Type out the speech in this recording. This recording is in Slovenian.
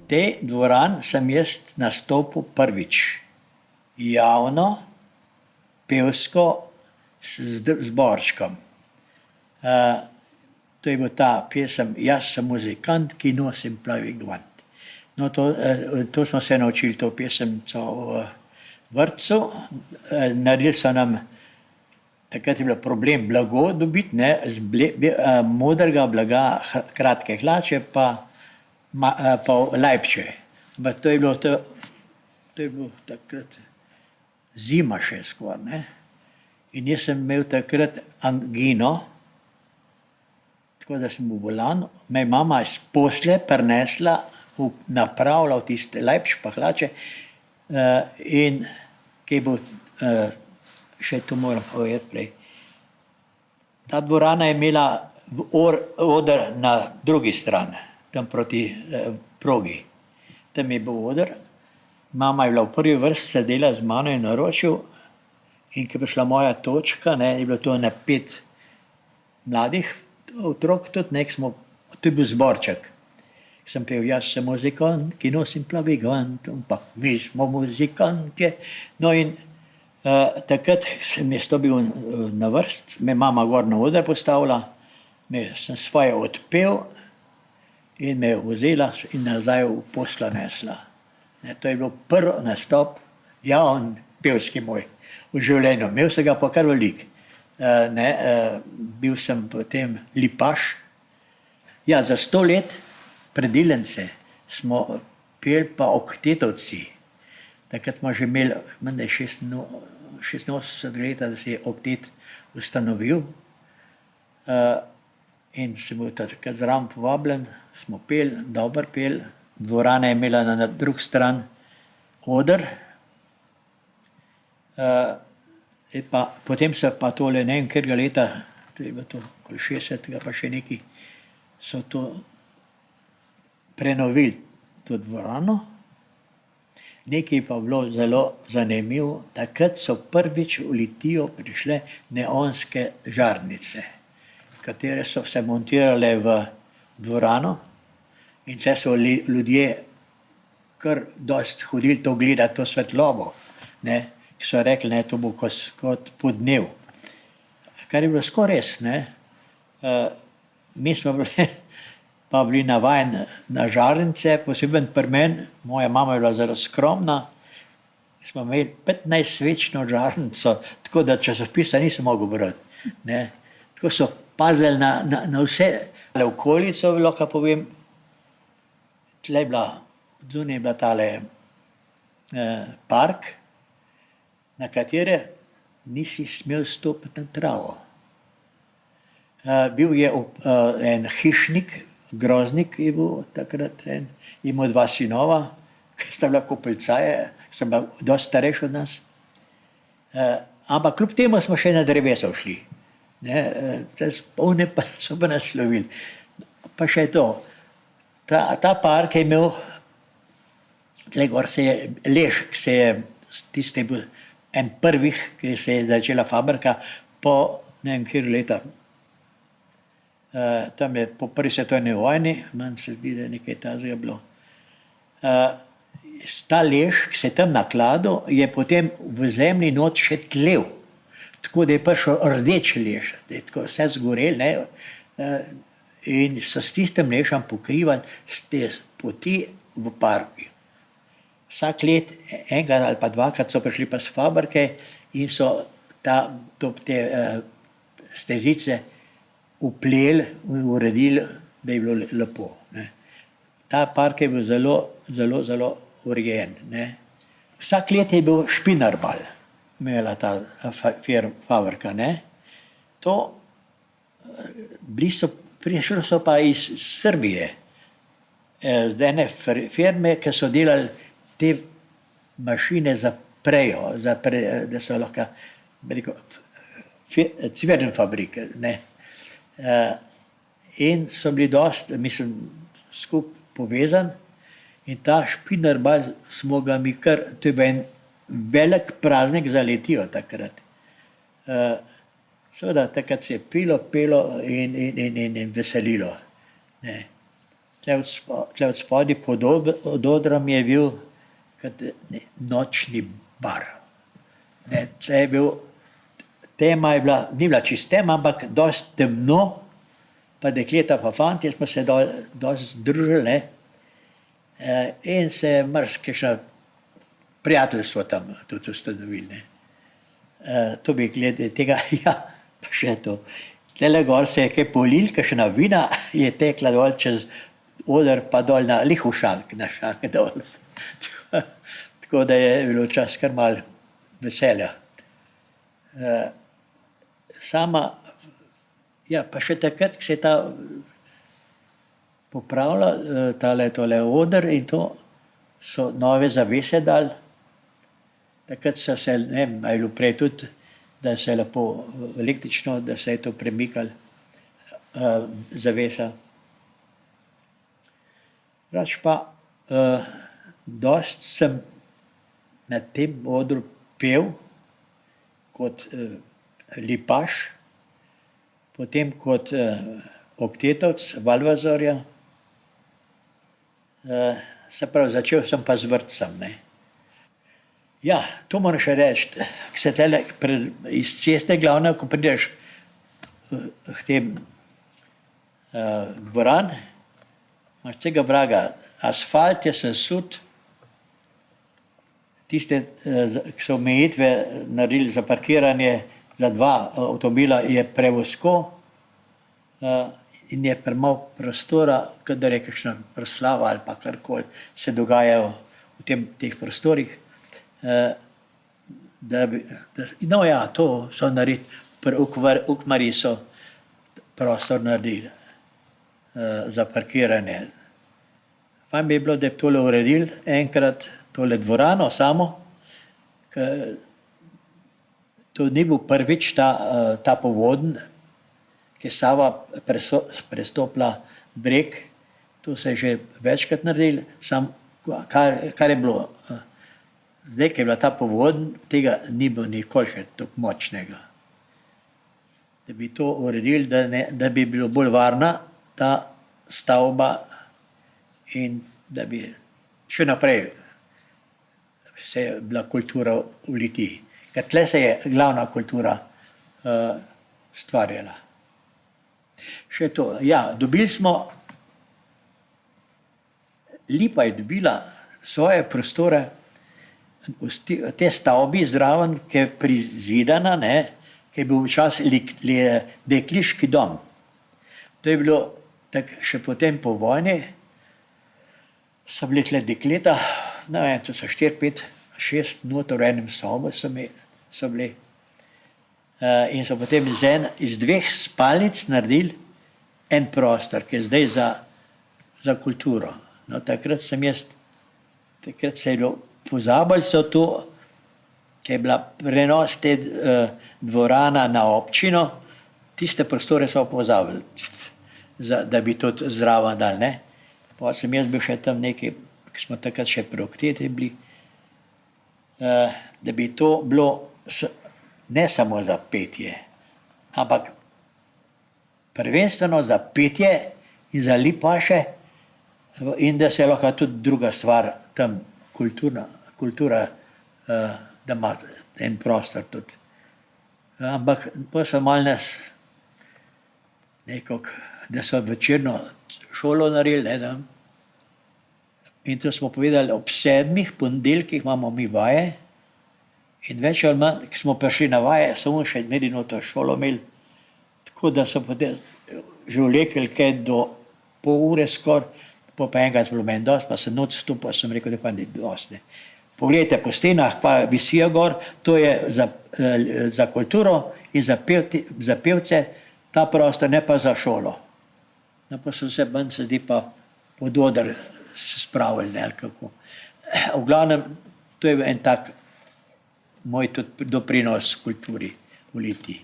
tej dvorani sem jaz nastopil prvič javno, pevsko z zborčkom. To je bil ta pesem Jaz sem muzikant, ki nosim plavi gvant. No, to smo se naučili, to pesemco v vrtcu. Naredili so nam, takrat je bil problem blago dobiti, ne, modrega blaga, kratke hlače, pa lajpče. To je bilo takrat zima še skoraj, ne. In jaz sem imel takrat angino, tako da sem bil bolan, me je mama iz posle prinesla, napravila v tiste lajpč pa hlače, in ki je bil, še to moram povedati prej. Ta dvorana je imela oder na drugi strani, tam proti progi. Tam je bil oder, mama je bila v prvi vrsti, sedela z mano in naročil, in ko je prišla moja točka, ne, je bilo to na 5 mladih otrok tudi, to je bil zborček. Sem pel, jaz sem muzikant, ki nosim plavi gvant, pa mi smo muzikantje. No in takrat sem jaz to bil na vrst, me mama gor na oder postavila, sem svoje odpel in me je vzela in nazaj v posla nesla. To je bil prvi nastop, javn pevski moj v življenju. Imel sem ga pa kar veliko. Bil sem potem lipaš. Ja, za 100 let predilence smo peli pa oktetovci. Takrat smo že imeli, menda je 86 leta, da se je oktet ustanovil. In sem bil takrat zraven povabljen, smo peli, dobro peli. Dvorana je imela na drugi strani oder. Potem so pa tole, ne vem, katerega leta, to je bilo to okoli 60, pa še neki, so to prenovili, to dvorano. Nekaj pa bilo zelo zanimivo, takrat so prvič v Litijo prišle neonske žarnice, katere so se montirale v dvorano in tle so ljudje kar dosti hodili to gledati, to svetlobo, ne, ki so rekli, ne, to bo kot podnev. Kar je bilo skoraj res, ne. Mi smo bili navajeni na žarnice, posebej pri meni, moja mama je bila zelo skromna, smo imeli 15-svečno žarnico, tako da časopisa nisem mogel brati, ne. Tako so pazili na vse. Okolico, lahko povem, tle je bila, odzunaj je bila tale park, na katere nisi smel stopiti na travo. Bil je en hišnik, groznik je bil takrat, imel 2 sinova, ki sta bila kopelcaje, sta bila dosti starejša od nas. Ampak kljub temu smo še na drevesa šli. One pa so pa nas slovili. Pa še to, ta park je imel, tle gor se je Lešek, se je tiste bil en prvih, ki se je začela fabrika po, ne vem, kjer leta, tam je po prvi svetovni vojni, meni se zdi, da je nekaj tazga bilo. Ta lež, ki se je tam nakladal, je potem v zemlji not še tlel, tako da je prišel rdeč lež, da je tako vse zgorel, ne, in so s tistem ležem pokrivali te poti v parku. Vsak let, enkrat ali pa 2krat so prišli pa z fabrike in so te stezice upleli, uredili, da je bilo lepo. Ne. Ta park je bil zelo, zelo, zelo urejen. Ne. Vsak let je bil špinarbal, imela ta fabrika. Ne. Prišli so pa iz Srbije, z ene firme, ki so delali te mašine za prejo, da so lahko, cverne fabrike, ne. In so bili dosti, mislim, skupaj povezani in ta špinarbal smo ga mi kar, to je bil en velik praznik za Litijo takrat. Seveda, takrat se je pilo in veselilo. Ne. tle od spodaj od odra mi je bil nočni bar. Ne, tle je bil, tema je bila, ni bila čist tema, ampak dosti temno, pa dekleta pa fantje smo se dosti združili, ne, in se je kakšno prijateljstvo tam tudi ustanovili, ne. To bi glede tega, ja, pa še to. Tlele gor se je kaj polil, kakšna vina je tekla dol čez oder, pa dol na Lihušank, na šank dol. Tako da je bilo čas kar malo veselja. Sama, ja, pa še takrat, ko se je ta popravila, tole oder in to, so nove zavese dali. Takrat so se, ne vem, a je bilo prej tudi, da se je lepo električno, da se je to premikalo, zavesa. Drugače pa, dosti sem na tem odru pel kot lipaš, potem kot oktetovec Valvazorja, se pravi, začel sem pa z vrtcem, ne. Ja, to moram še reči, ko se tlele iz ceste glavne, ko prideš k tem dvoran, imaš tega vraga, asfalt je sesut, tiste, ki so omejitve naredili za parkiranje za 2 avtomobila, je prevozko in je premalo prostora, kadar je kakšna proslava ali pa karkoli se dogajajo v teh prostorih. No ja, to so naredili, pri Ukmarji so prostor naredili za parkiranje. Fajn bi bilo, da bi tole uredili enkrat, tole dvorano samo, to ni bil prvič ta povodenj, ki je Sava prestopila breg, to se je že večkrat naredili, kar je bilo. Zdaj, ko je bila ta povodenj, tega ni bilo nikoli še tako močnega. Da bi to uredili, da bi bilo bolj varna ta stavba in da bi še naprej se je bila kultura v Litiji. Ker tle se je glavna kultura stvarjala. Še to, ja, dobili smo, Lipa je dobila svoje prostore, te stavbi zraven, ki je prizidana, ne, ki je bil včasih dekliški dom. To je bilo tako še potem po vojni, so bili tle dekleta, ne vem, to so 4, 5, 6 noter v enem sobo so bili. In so potem iz 2 spalnic naredili en prostor, ki je zdaj za kulturo. No, takrat se je bilo, pozabili so to, ki je bila prenos te dvorana na občino, tiste prostore so pozabili, da bi to zraven dali, ne. Pa sem jaz bil še tam nekaj, ki smo takrat še pri Okteti bili, da bi to bilo ne samo za petje, ampak prvenstveno za petje in za lipaše in da se lahko tudi druga stvar tam kultura, da ima en prostor tudi. Ampak pa so malo nas nekako, da so večerno šolo naredili, ne, tam. In to smo povedali, ob 7 ponedeljkih imamo mi vaje in več ali manj, ko smo prišli na vaje, samo še imeli noto šolo imeli, tako da so potem že vlekli kaj do pol ure skoraj, pa enkrat bilo meni dosti, pa sem noč stopil, sem rekel, da pa ni dosti. Poglejte, po stenah pa visijo gor, to je za kulturo in za pevce ta prostor, ne pa za šolo. No, pa so se manj se zdi pa pod oder se spravili, ne, ali kako. V glavnem, to je en tak moj tudi doprinos kulturi v Litiji.